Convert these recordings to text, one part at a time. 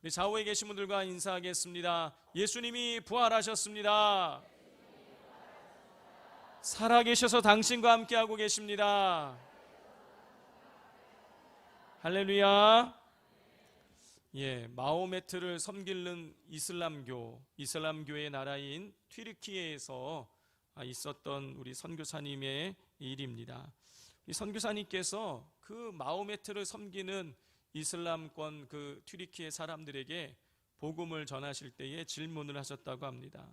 우리 좌우에 계신 분들과 인사하겠습니다. 예수님이 부활하셨습니다. 살아계셔서 당신과 함께하고 계십니다. 할렐루야. 마호메트를 섬기는 이슬람교의 나라인 튀르키예에서 있었던 우리 선교사님의 일입니다. 이 선교사님께서 그 마호메트를 섬기는 이슬람권 그 튀르키예 사람들에게 복음을 전하실 때에 질문을 하셨다고 합니다.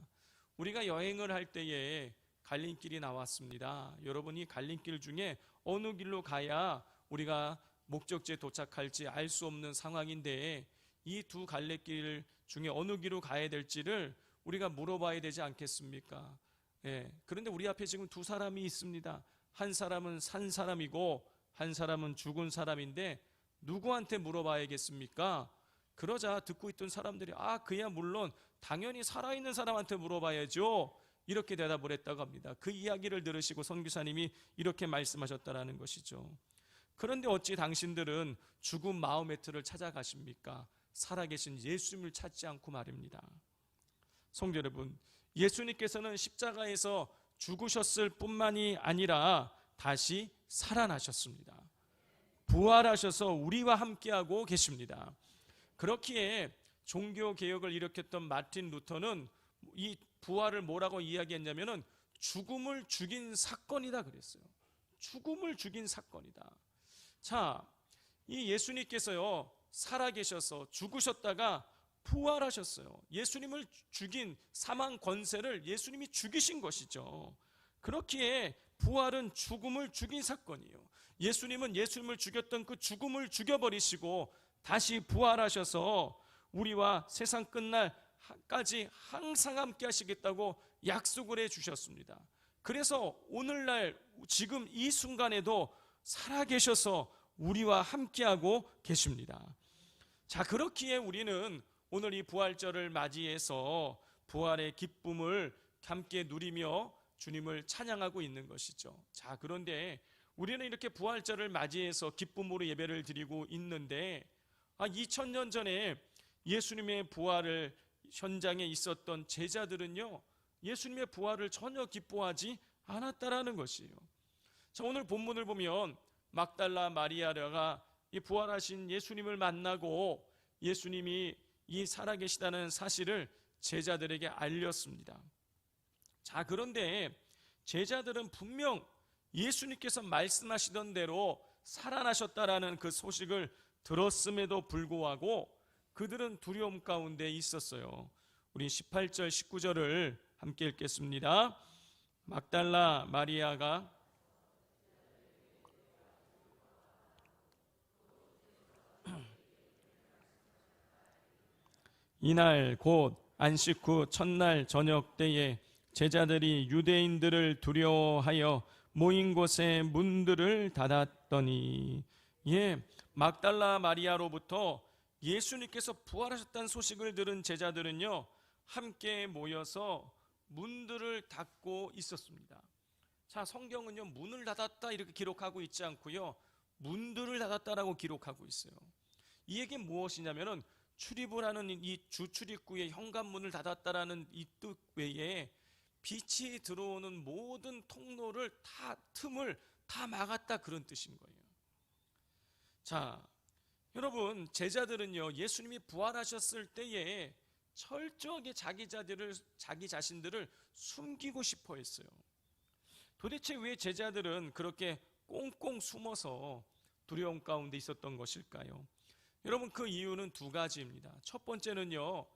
우리가 여행을 할 때에 갈림길이 나왔습니다. 여러분이 갈림길 중에 어느 길로 가야 우리가 목적지에 도착할지 알 수 없는 상황인데 이 두 갈래길 중에 어느 길로 가야 될지를 우리가 물어봐야 되지 않겠습니까? 그런데 우리 앞에 지금 두 사람이 있습니다. 한 사람은 산 사람이고 한 사람은 죽은 사람인데 누구한테 물어봐야겠습니까? 그러자 듣고 있던 사람들이 그야 물론 당연히 살아있는 사람한테 물어봐야죠, 이렇게 대답을 했다고 합니다. 그 이야기를 들으시고 선교사님이 이렇게 말씀하셨다라는 것이죠. 그런데 어찌 당신들은 죽은 마호메트를 찾아가십니까? 살아계신 예수님을 찾지 않고 말입니다. 성도 여러분, 예수님께서는 십자가에서 죽으셨을 뿐만이 아니라 다시 살아나셨습니다. 부활하셔서 우리와 함께하고 계십니다. 그렇기에 종교개혁을 일으켰던 마틴 루터는 이 부활을 뭐라고 이야기했냐면은 죽음을 죽인 사건이다 그랬어요. 죽음을 죽인 사건이다. 자, 이 예수님께서요, 살아계셔서 죽으셨다가 부활하셨어요. 예수님을 죽인 사망 권세를 예수님이 죽이신 것이죠. 그렇기에 부활은 죽음을 죽인 사건이에요. 예수님은 예수님을 죽였던 그 죽음을 죽여버리시고 다시 부활하셔서 우리와 세상 끝날까지 항상 함께 하시겠다고 약속을 해주셨습니다. 그래서 오늘날 지금 이 순간에도 살아계셔서 우리와 함께하고 계십니다. 자, 그렇기에 우리는 오늘 이 부활절을 맞이해서 부활의 기쁨을 함께 누리며 주님을 찬양하고 있는 것이죠. 자, 그런데 우리는 이렇게 부활절을 맞이해서 기쁨으로 예배를 드리고 있는데 2000년 전에 예수님의 부활을 현장에 있었던 제자들은요, 예수님의 부활을 전혀 기뻐하지 않았다라는 것이에요. 자, 오늘 본문을 보면 막달라 마리아가 이 부활하신 예수님을 만나고 예수님이 이 살아계시다는 사실을 제자들에게 알렸습니다. 자, 그런데 제자들은 분명 예수님께서 말씀하시던 대로 살아나셨다라는 그 소식을 들었음에도 불구하고 그들은 두려움 가운데 있었어요. 우리 18절 19절을 함께 읽겠습니다. 막달라 마리아가 이날 곧 안식 후 첫날 저녁 때에 제자들이 유대인들을 두려워하여 모인 곳에 문들을 닫았더니, 막달라 마리아로부터 예수님께서 부활하셨다는 소식을 들은 제자들은요, 함께 모여서 문들을 닫고 있었습니다. 자, 성경은요, 문을 닫았다 이렇게 기록하고 있지 않고요, 문들을 닫았다라고 기록하고 있어요. 이 얘기는 무엇이냐면은 출입을 하는 이 주출입구의 현관문을 닫았다라는 이 뜻 외에 빛이 들어오는 모든 통로를 틈을 다 막았다, 그런 뜻인 거예요. 자, 여러분, 제자들은요, 예수님이 부활하셨을 때에 철저하게 자기 자신들을 숨기고 싶어 했어요. 도대체 왜 제자들은 그렇게 꽁꽁 숨어서 두려움 가운데 있었던 것일까요? 여러분, 그 이유는 두 가지입니다. 첫 번째는요,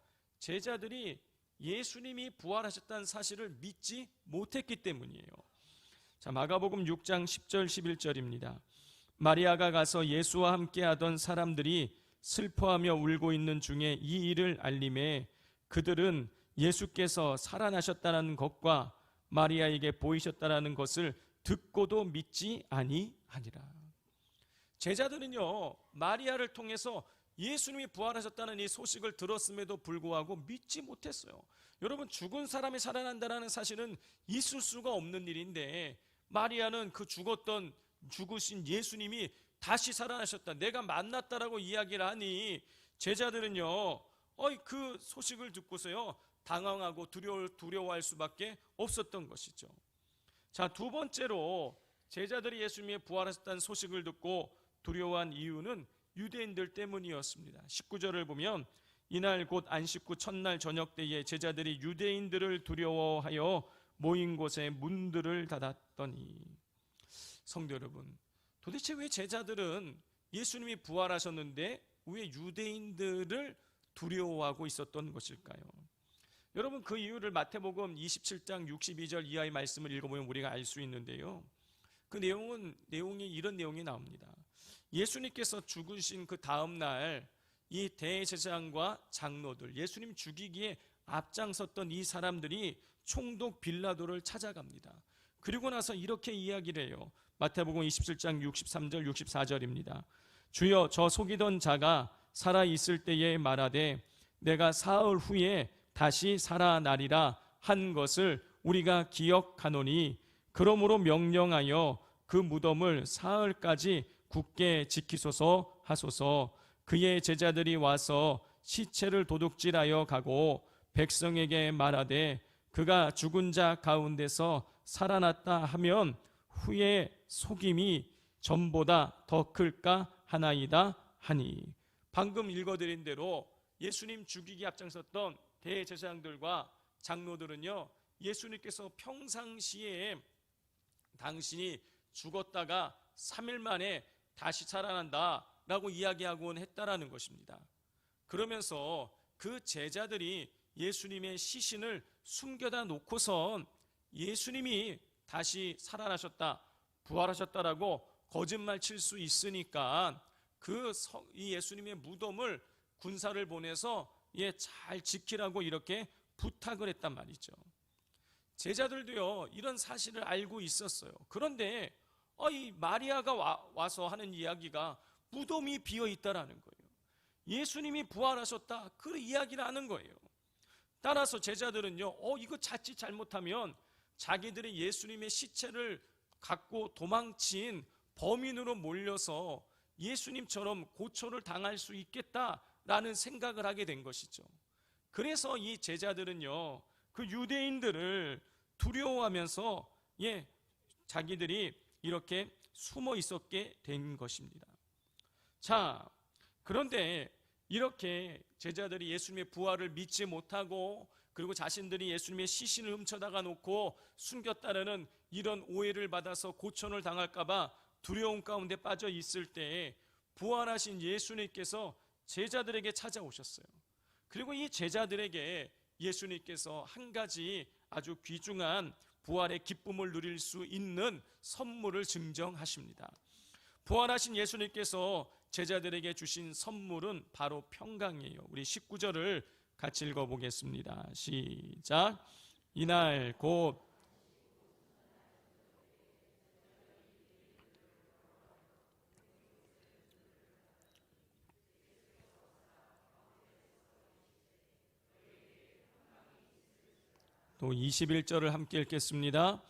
제자들이 예수님이 부활하셨다는 사실을 믿지 못했기 때문이에요. 자, 마가복음 6장 10절 11절입니다. 마리아가 가서 예수와 함께 하던 사람들이 슬퍼하며 울고 있는 중에 이 일을 알림에 그들은 예수께서 살아나셨다는 것과 마리아에게 보이셨다는 것을 듣고도 믿지 아니하니라. 제자들은요, 마리아를 통해서 예수님이 부활하셨다는 이 소식을 들었음에도 불구하고 믿지 못했어요. 여러분, 죽은 사람이 살아난다는 사실은 있을 수가 없는 일인데 마리아는 그 죽으신 예수님이 다시 살아나셨다, 내가 만났다라고 이야기를 하니 제자들은요, 그 소식을 듣고서요 당황하고 두려워할 수밖에 없었던 것이죠. 자, 두 번째로 제자들이 예수님의 부활하셨다는 소식을 듣고 두려워한 이유는 유대인들 때문이었습니다. 19절을 보면 이날 곧 안식 후 첫날 저녁 때에 제자들이 유대인들을 두려워하여 모인 곳에 문들을 닫았더니. 성도 여러분, 도대체 왜 제자들은 예수님이 부활하셨는데 왜 유대인들을 두려워하고 있었던 것일까요? 여러분, 그 이유를 마태복음 27장 62절 이하의 말씀을 읽어보면 우리가 알 수 있는데요, 그 내용이 이런 내용이 나옵니다. 예수님께서 죽으신 그 다음 날 이 대제사장과 장로들, 예수님 죽이기에 앞장섰던 이 사람들이 총독 빌라도를 찾아갑니다. 그리고 나서 이렇게 이야기를 해요. 마태복음 27장 63절 64절입니다. 주여, 저 속이던 자가 살아있을 때에 말하되 내가 사흘 후에 다시 살아나리라 한 것을 우리가 기억하노니 그러므로 명령하여 그 무덤을 사흘까지 굳게 지키소서 하소서. 그의 제자들이 와서 시체를 도둑질하여 가고 백성에게 말하되 그가 죽은 자 가운데서 살아났다 하면 후에 속임이 전보다 더 클까 하나이다 하니. 방금 읽어드린 대로 예수님 죽이기 앞장섰던 대제사장들과 장로들은요, 예수님께서 평상시에 당신이 죽었다가 3일 만에 다시 살아난다 라고 이야기하곤 했다라는 것입니다. 그러면서 그 제자들이 예수님의 시신을 숨겨다 놓고선 예수님이 다시 살아나셨다, 부활하셨다라고 거짓말 칠 수 있으니까 이 예수님의 무덤을 군사를 보내서 잘 지키라고 이렇게 부탁을 했단 말이죠. 제자들도요 이런 사실을 알고 있었어요. 그런데 이 마리아가 와서 하는 이야기가 무덤이 비어 있다라는 거예요. 예수님이 부활하셨다, 그 이야기를 하는 거예요. 따라서 제자들은요 이거 자칫 잘못하면 자기들이 예수님의 시체를 갖고 도망친 범인으로 몰려서 예수님처럼 고초를 당할 수 있겠다라는 생각을 하게 된 것이죠. 그래서 이 제자들은요 그 유대인들을 두려워하면서 자기들이 이렇게 숨어 있었게 된 것입니다. 자, 그런데 이렇게 제자들이 예수님의 부활을 믿지 못하고 그리고 자신들이 예수님의 시신을 훔쳐다가 놓고 숨겼다는 이런 오해를 받아서 고천을 당할까 봐 두려움 가운데 빠져 있을 때 부활하신 예수님께서 제자들에게 찾아오셨어요. 그리고 이 제자들에게 예수님께서 한 가지 아주 귀중한 부활의 기쁨을 누릴 수 있는 선물을 증정하십니다. 부활하신 예수님께서 제자들에게 주신 선물은 바로 평강이에요. 우리 19절을 같이 읽어보겠습니다. 시작. 이날 곧 또 21절을 함께 읽겠습니다.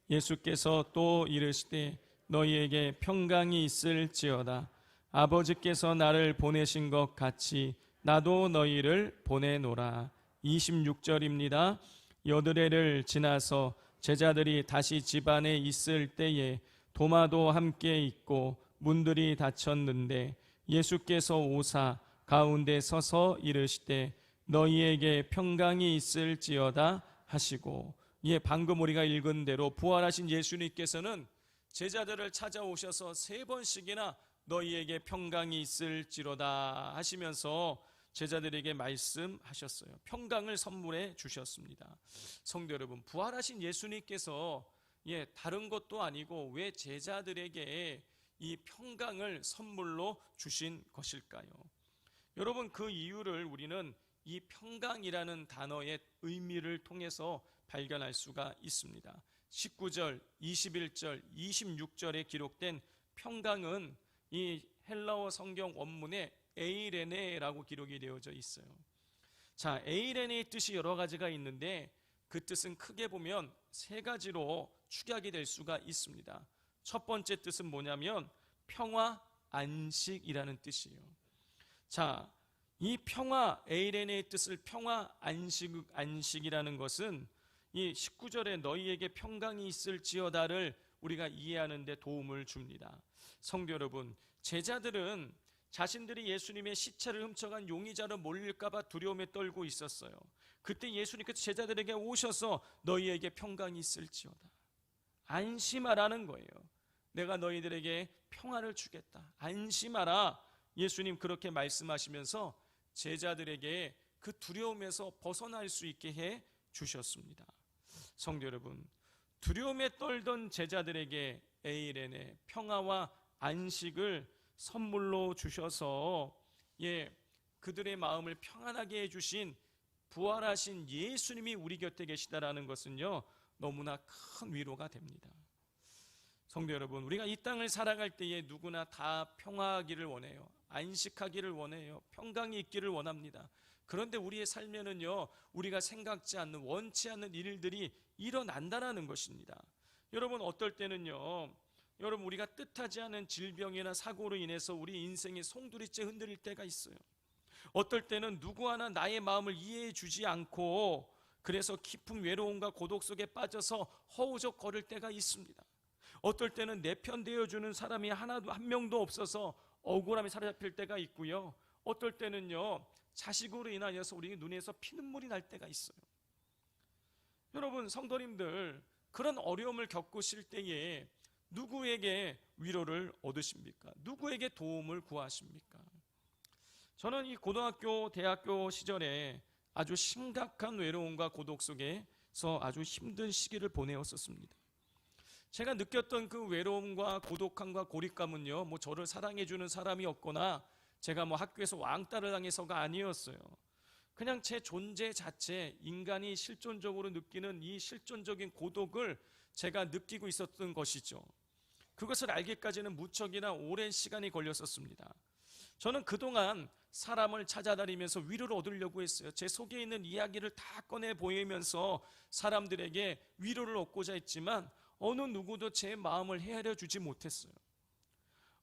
예수께서 또 이르시되 너희에게 평강이 있을지어다. 아버지께서 나를 보내신 것 같이 나도 너희를 보내노라. 26절입니다. 여드레를 지나서 제자들이 다시 집 안에 있을 때에 도마도 함께 있고 문들이 닫혔는데 예수께서 오사 가운데 서서 이르시되 너희에게 평강이 있을지어다 하시고, 방금 우리가 읽은 대로 부활하신 예수님께서는 제자들을 찾아오셔서 3번씩이나 너희에게 평강이 있을지로다 하시면서 제자들에게 말씀하셨어요. 평강을 선물해 주셨습니다. 성도 여러분, 부활하신 예수님께서 다른 것도 아니고 왜 제자들에게 이 평강을 선물로 주신 것일까요? 여러분, 그 이유를 우리는 이 평강이라는 단어의 의미를 통해서 발견할 수가 있습니다. 19절, 21절, 26절에 기록된 평강은 이 헬라어 성경 원문에 에이레네라고 기록이 되어져 있어요. 자, 에이레네의 뜻이 여러 가지가 있는데 그 뜻은 크게 보면 3가지로 축약이 될 수가 있습니다. 첫 번째 뜻은 뭐냐면 평화, 안식이라는 뜻이에요. 자, 이 평화, 에이레네의 뜻을 평화 안식이라는 것은 이 19절에 너희에게 평강이 있을지어다를 우리가 이해하는 데 도움을 줍니다. 성도 여러분, 제자들은 자신들이 예수님의 시체를 훔쳐간 용의자로 몰릴까 봐 두려움에 떨고 있었어요. 그때 예수님께서 제자들에게 오셔서 너희에게 평강이 있을지어다, 안심하라는 거예요. 내가 너희들에게 평화를 주겠다, 안심하라. 예수님 그렇게 말씀하시면서 제자들에게 그 두려움에서 벗어날 수 있게 해 주셨습니다. 성도 여러분, 두려움에 떨던 제자들에게 에이레네, 평화와 안식을 선물로 주셔서 그들의 마음을 평안하게 해주신 부활하신 예수님이 우리 곁에 계시다라는 것은요, 너무나 큰 위로가 됩니다. 성도 여러분, 우리가 이 땅을 살아갈 때에 누구나 다 평화하기를 원해요. 안식하기를 원해요. 평강이 있기를 원합니다. 그런데 우리의 삶에는요, 우리가 생각지 않는, 원치 않는 일들이 일어난다라는 것입니다. 여러분, 어떨 때는요, 여러분, 우리가 뜻하지 않은 질병이나 사고로 인해서 우리 인생의 송두리째 흔들릴 때가 있어요. 어떨 때는 누구 하나 나의 마음을 이해해 주지 않고 그래서 깊은 외로움과 고독 속에 빠져서 허우적 거릴 때가 있습니다. 어떨 때는 내 편 되어주는 사람이 하나도 한 명도 없어서 억울함이 사로잡힐 때가 있고요. 어떨 때는요, 자식으로 인하여서 우리 눈에서 피눈물이 날 때가 있어요. 여러분, 성도님들, 그런 어려움을 겪으실 때에 누구에게 위로를 얻으십니까? 누구에게 도움을 구하십니까? 저는 이 고등학교, 대학교 시절에 아주 심각한 외로움과 고독 속에서 아주 힘든 시기를 보내었었습니다. 제가 느꼈던 그 외로움과 고독함과 고립감은요, 뭐 저를 사랑해주는 사람이 없거나 제가 뭐 학교에서 왕따를 당해서가 아니었어요. 그냥 제 존재 자체, 인간이 실존적으로 느끼는 이 실존적인 고독을 제가 느끼고 있었던 것이죠. 그것을 알기까지는 무척이나 오랜 시간이 걸렸었습니다. 저는 그동안 사람을 찾아다니면서 위로를 얻으려고 했어요. 제 속에 있는 이야기를 다 꺼내 보이면서 사람들에게 위로를 얻고자 했지만 어느 누구도 제 마음을 헤아려 주지 못했어요.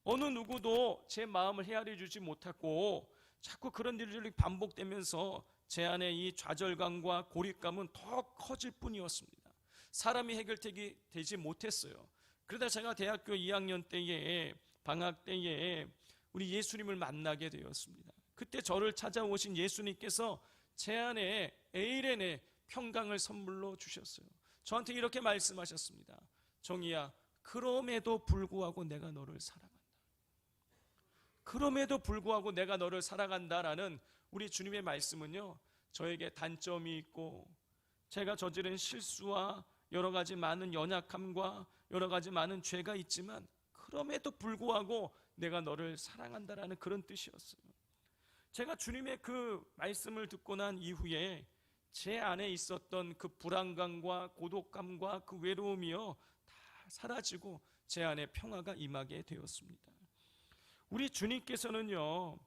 어느 누구도 제 마음을 헤아려 주지 못했고 자꾸 그런 일들이 반복되면서 제 안에 이 좌절감과 고립감은 더 커질 뿐이었습니다. 사람이 해결되지 못했어요. 그러다 제가 대학교 2학년 때에 방학 때에 우리 예수님을 만나게 되었습니다. 그때 저를 찾아오신 예수님께서 제 안에 에이레네 평강을 선물로 주셨어요. 저한테 이렇게 말씀하셨습니다. 정희야, 그럼에도 불구하고 내가 너를 사랑한다. 그럼에도 불구하고 내가 너를 사랑한다라는 우리 주님의 말씀은요, 저에게 단점이 있고 제가 저지른 실수와 여러 가지 많은 연약함과 여러 가지 많은 죄가 있지만 그럼에도 불구하고 내가 너를 사랑한다라는 그런 뜻이었어요. 제가 주님의 그 말씀을 듣고 난 이후에 제 안에 있었던 그 불안감과 고독감과 그 외로움이요, 다 사라지고 제 안에 평화가 임하게 되었습니다. 우리 주님께서는요,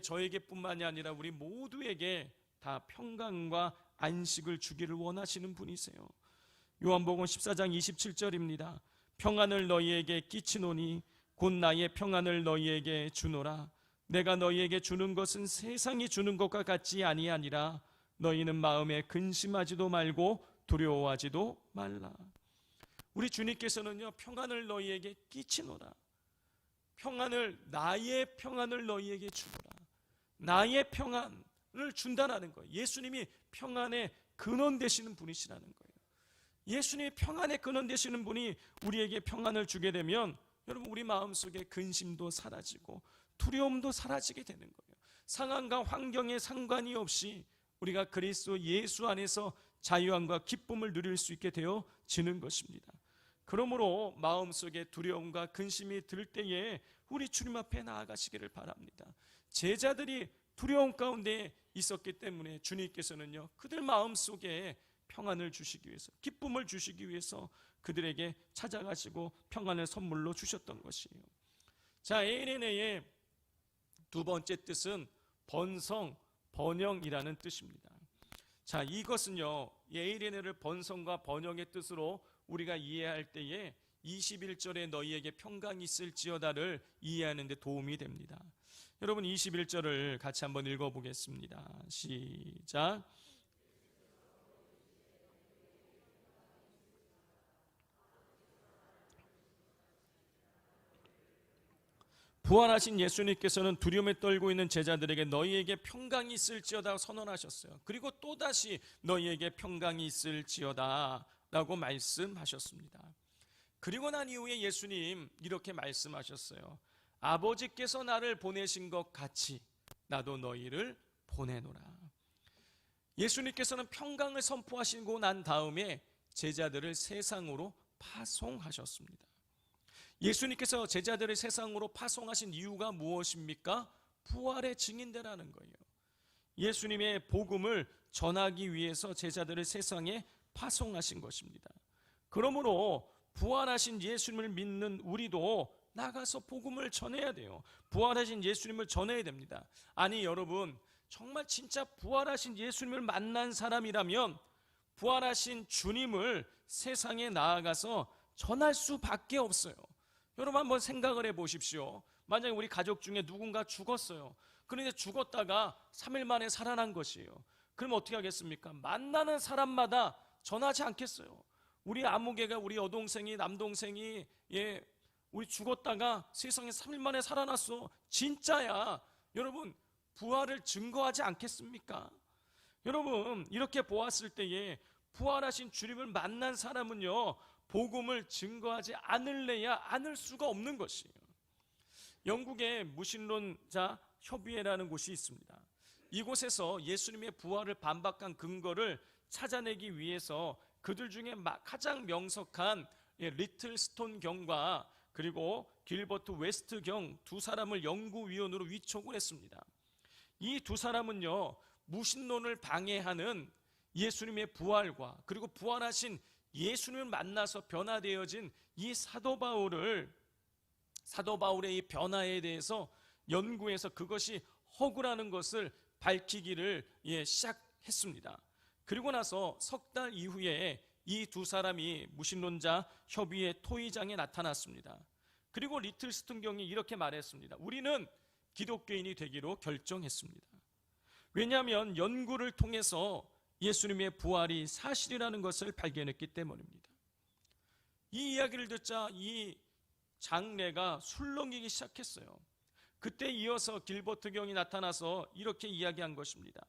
저에게뿐만이 아니라 우리 모두에게 다 평강과 안식을 주기를 원하시는 분이세요. 요한복음 14장 27절입니다. 평안을 너희에게 끼치노니 곧 나의 평안을 너희에게 주노라. 내가 너희에게 주는 것은 세상이 주는 것과 같지 아니하니라. 너희는 마음에 근심하지도 말고 두려워하지도 말라. 우리 주님께서는요, 평안을 너희에게 끼치노라. 나의 평안을 너희에게 주노라. 나의 평안을 준다라는 거예요. 예수님이 평안의 근원 되시는 분이시라는 거예요. 예수님이 평안의 근원 되시는 분이 우리에게 평안을 주게 되면 여러분, 우리 마음속에 근심도 사라지고 두려움도 사라지게 되는 거예요. 상황과 환경에 상관이 없이 우리가 그리스도 예수 안에서 자유함과 기쁨을 누릴 수 있게 되어지는 것입니다. 그러므로 마음속에 두려움과 근심이 들 때에 우리 주님 앞에 나아가시기를 바랍니다. 제자들이 두려움 가운데 있었기 때문에 주님께서는요, 그들 마음속에 평안을 주시기 위해서, 기쁨을 주시기 위해서 그들에게 찾아가시고 평안을 선물로 주셨던 것이에요. 자, 에이레네의 두 번째 뜻은 번성, 번영이라는 뜻입니다. 자, 이것은요, 에이레네를 번성과 번영의 뜻으로 우리가 이해할 때에 21절에 너희에게 평강이 있을지어다를 이해하는 데 도움이 됩니다. 여러분 21절을 같이 한번 읽어보겠습니다. 시작. 부활하신 예수님께서는 두려움에 떨고 있는 제자들에게 너희에게 평강이 있을지어다 선언하셨어요. 그리고 또다시 너희에게 평강이 있을지어다 라고 말씀하셨습니다. 그리고 난 이후에 예수님 이렇게 말씀하셨어요. 아버지께서 나를 보내신 것 같이 나도 너희를 보내노라. 예수님께서는 평강을 선포하시고 난 다음에 제자들을 세상으로 파송하셨습니다. 예수님께서 제자들을 세상으로 파송하신 이유가 무엇입니까? 부활의 증인되라는 거예요. 예수님의 복음을 전하기 위해서 제자들을 세상에 파송하신 것입니다. 그러므로 부활하신 예수님을 믿는 우리도 나가서 복음을 전해야 돼요. 부활하신 예수님을 전해야 됩니다. 아니 여러분, 정말 진짜 부활하신 예수님을 만난 사람이라면 부활하신 주님을 세상에 나아가서 전할 수밖에 없어요. 여러분 한번 생각을 해보십시오. 만약에 우리 가족 중에 누군가 죽었어요. 그런데 죽었다가 3일 만에 살아난 것이에요. 그럼 어떻게 하겠습니까? 만나는 사람마다 전하지 않겠어요. 우리 아무개가, 우리 여동생이, 남동생이 우리 죽었다가 세상에 3일 만에 살아났어. 진짜야. 여러분 부활을 증거하지 않겠습니까? 여러분 이렇게 보았을 때에 부활하신 주님을 만난 사람은요, 복음을 증거하지 않을래야 않을 수가 없는 것이에요. 영국의 무신론자 협의회라는 곳이 있습니다. 이곳에서 예수님의 부활을 반박한 근거를 찾아내기 위해서 그들 중에 가장 명석한 리틀 스톤 경과 그리고 길버트 웨스트 경 두 사람을 연구위원으로 위촉을 했습니다. 이 두 사람은요, 무신론을 방해하는 예수님의 부활과 그리고 부활하신 예수님을 만나서 변화되어진 이 사도 바울의 이 변화에 대해서 연구해서 그것이 허구라는 것을 밝히기를 시작했습니다. 그리고 나서 석 달 이후에 이 두 사람이 무신론자 협의회 토의장에 나타났습니다. 그리고 리틀 스톤 경이 이렇게 말했습니다. 우리는 기독교인이 되기로 결정했습니다. 왜냐하면 연구를 통해서 예수님의 부활이 사실이라는 것을 발견했기 때문입니다. 이 이야기를 듣자 이 장례가 술렁이기 시작했어요. 그때 이어서 길버트 경이 나타나서 이렇게 이야기한 것입니다.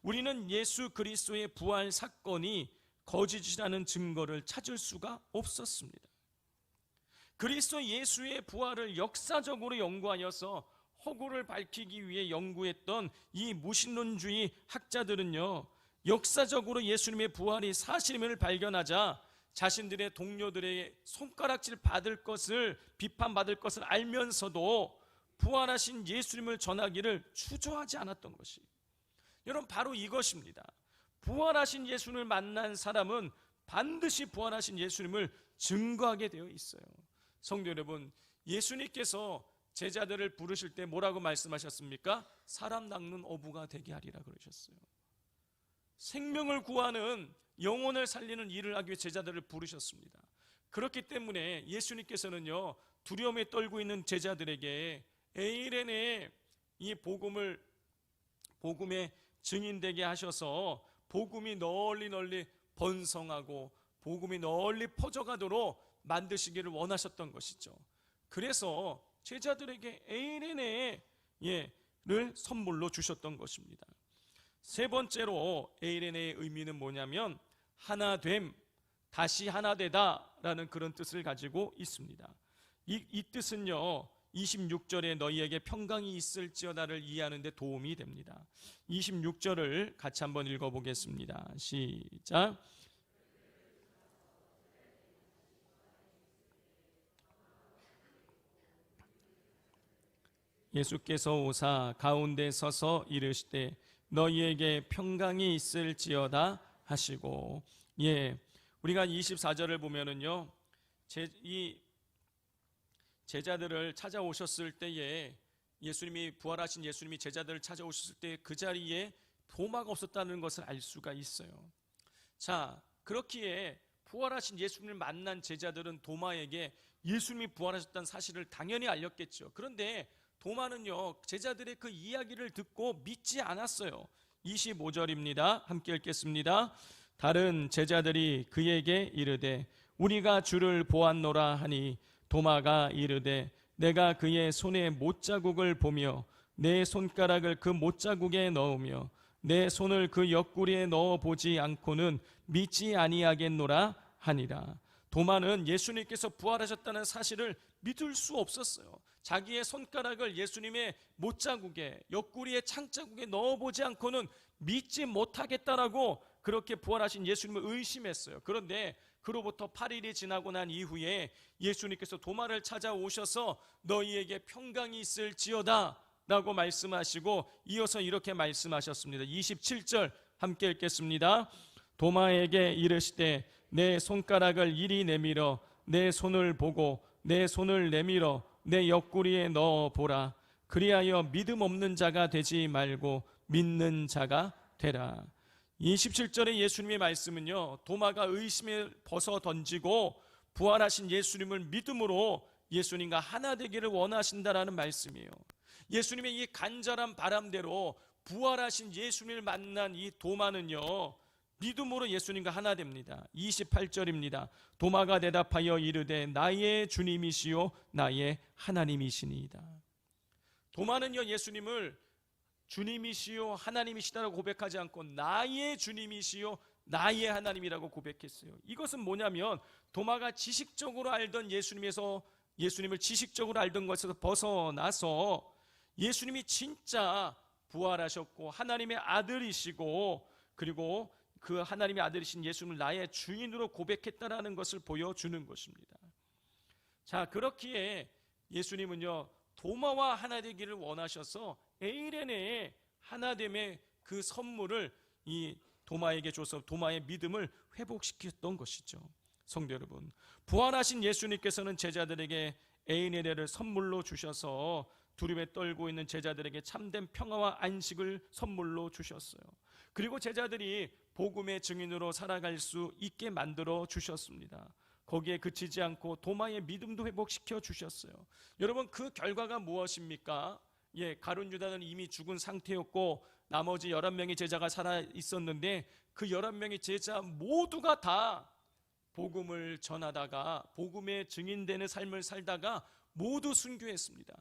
우리는 예수 그리스도의 부활 사건이 거짓이라는 증거를 찾을 수가 없었습니다. 그리스도 예수의 부활을 역사적으로 연구하여서 허구를 밝히기 위해 연구했던 이 무신론주의 학자들은요, 역사적으로 예수님의 부활이 사실임을 발견하자 자신들의 동료들의 손가락질 받을 것을, 비판받을 것을 알면서도 부활하신 예수님을 전하기를 주저하지 않았던 것이, 여러분 바로 이것입니다. 부활하신 예수님을 만난 사람은 반드시 부활하신 예수님을 증거하게 되어 있어요. 성도 여러분, 예수님께서 제자들을 부르실 때 뭐라고 말씀하셨습니까? 사람 낚는 어부가 되게 하리라 그러셨어요. 생명을 구하는, 영혼을 살리는 일을 하기 위해 제자들을 부르셨습니다. 그렇기 때문에 예수님께서는요, 두려움에 떨고 있는 제자들에게 에이렌의 이 복음에 증인되게 하셔서 복음이 널리 번성하고 복음이 널리 퍼져가도록 만드시기를 원하셨던 것이죠. 그래서 제자들에게 에이렌의 를 선물로 주셨던 것입니다. 세 번째로 에이렌의 의미는 뭐냐면 하나됨, 다시 하나되다 라는 그런 뜻을 가지고 있습니다. 이 뜻은요, 26절에 너희에게 평강이 있을지어다를 이해하는 데 도움이 됩니다. 26절을 같이 한번 읽어보겠습니다. 시작. 예수께서 오사 가운데 서서 이르시되 너희에게 평강이 있을지어다 하시고, 우리가 24절을 보면은요, 이 제자들을 찾아오셨을 때에 예수님이, 부활하신 예수님이 제자들을 찾아오셨을 때 그 자리에 도마가 없었다는 것을 알 수가 있어요. 자, 그렇기에 부활하신 예수님을 만난 제자들은 도마에게 예수님이 부활하셨다는 사실을 당연히 알렸겠죠. 그런데 도마는요, 제자들의 그 이야기를 듣고 믿지 않았어요. 25절입니다. 함께 읽겠습니다. 다른 제자들이 그에게 이르되 우리가 주를 보았노라 하니 도마가 이르되 내가 그의 손에 못자국을 보며 내 손가락을 그 못자국에 넣으며 내 손을 그 옆구리에 넣어 보지 않고는 믿지 아니하겠노라 하니라. 도마는 예수님께서 부활하셨다는 사실을 믿을 수 없었어요. 자기의 손가락을 예수님의 못자국에, 옆구리의 창자국에 넣어보지 않고는 믿지 못하겠다라고 그렇게 부활하신 예수님을 의심했어요. 그런데 그로부터 8일이 지나고 난 이후에 예수님께서 도마를 찾아오셔서 너희에게 평강이 있을지어다 라고 말씀하시고 이어서 이렇게 말씀하셨습니다. 27절 함께 읽겠습니다. 도마에게 이르시되 내 손가락을 이리 내밀어 내 손을 보고 내 손을 내밀어 내 옆구리에 넣어 보라. 그리하여 믿음 없는 자가 되지 말고 믿는 자가 되라. 27절의 예수님의 말씀은요, 도마가 의심을 벗어 던지고 부활하신 예수님을 믿음으로 예수님과 하나 되기를 원하신다라는 말씀이에요. 예수님의 이 간절한 바람대로 부활하신 예수님을 만난 이 도마는요, 믿음으로 예수님과 하나 됩니다. 28절입니다. 도마가 대답하여 이르되 나의 주님이시요 나의 하나님이시니이다. 도마는요, 예수님을 주님이시요 하나님이시다라고 고백하지 않고 나의 주님이시요 나의 하나님이라고 고백했어요. 이것은 뭐냐면 도마가 지식적으로 알던 예수님을 지식적으로 알던 것에서 벗어나서 예수님이 진짜 부활하셨고 하나님의 아들이시고 그리고 그 하나님의 아들이신 예수님을 나의 주인으로 고백했다라는 것을 보여주는 것입니다. 자, 그렇기에 예수님은요, 도마와 하나 되기를 원하셔서 에이레네의 하나됨의 그 선물을 이 도마에게 줘서 도마의 믿음을 회복시켰던 것이죠. 성도 여러분, 부활하신 예수님께서는 제자들에게 에이레네를 선물로 주셔서 두려움에 떨고 있는 제자들에게 참된 평화와 안식을 선물로 주셨어요. 그리고 제자들이 복음의 증인으로 살아갈 수 있게 만들어 주셨습니다. 거기에 그치지 않고 도마의 믿음도 회복시켜 주셨어요. 여러분, 그 결과가 무엇입니까? 가룟 유다는 이미 죽은 상태였고 나머지 11명의 제자가 살아 있었는데 그 11명의 제자 모두가 다 복음을 전하다가 복음의 증인되는 삶을 살다가 모두 순교했습니다.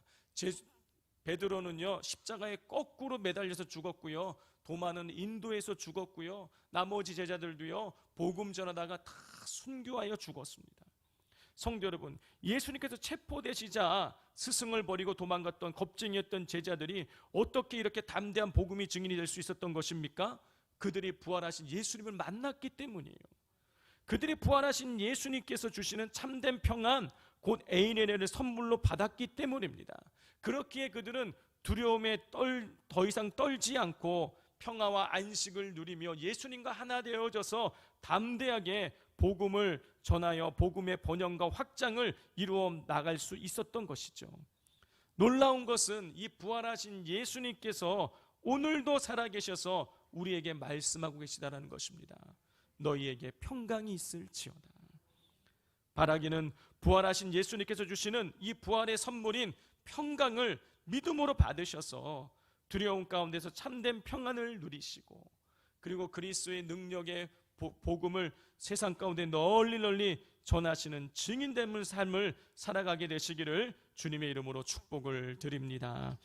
베드로는요, 십자가에 거꾸로 매달려서 죽었고요, 도마는 인도에서 죽었고요, 나머지 제자들도요 복음 전하다가 다 순교하여 죽었습니다. 성도 여러분, 예수님께서 체포되시자 스승을 버리고 도망갔던 겁쟁이였던 제자들이 어떻게 이렇게 담대한 복음이 증인이 될 수 있었던 것입니까? 그들이 부활하신 예수님을 만났기 때문이에요. 그들이 부활하신 예수님께서 주시는 참된 평안, 곧 에이레네를 선물로 받았기 때문입니다. 그렇기에 그들은 두려움에 더 이상 떨지 않고 평화와 안식을 누리며 예수님과 하나 되어져서 담대하게 복음을 전하여 복음의 번영과 확장을 이루어 나갈 수 있었던 것이죠. 놀라운 것은 이 부활하신 예수님께서 오늘도 살아계셔서 우리에게 말씀하고 계시다는 것입니다. 너희에게 평강이 있을지어다. 바라기는 부활하신 예수님께서 주시는 이 부활의 선물인 평강을 믿음으로 받으셔서 두려움 가운데서 참된 평안을 누리시고 그리고 그리스도의 능력의 복음을 세상 가운데 널리 전하시는 증인된 삶을 살아가게 되시기를 주님의 이름으로 축복을 드립니다.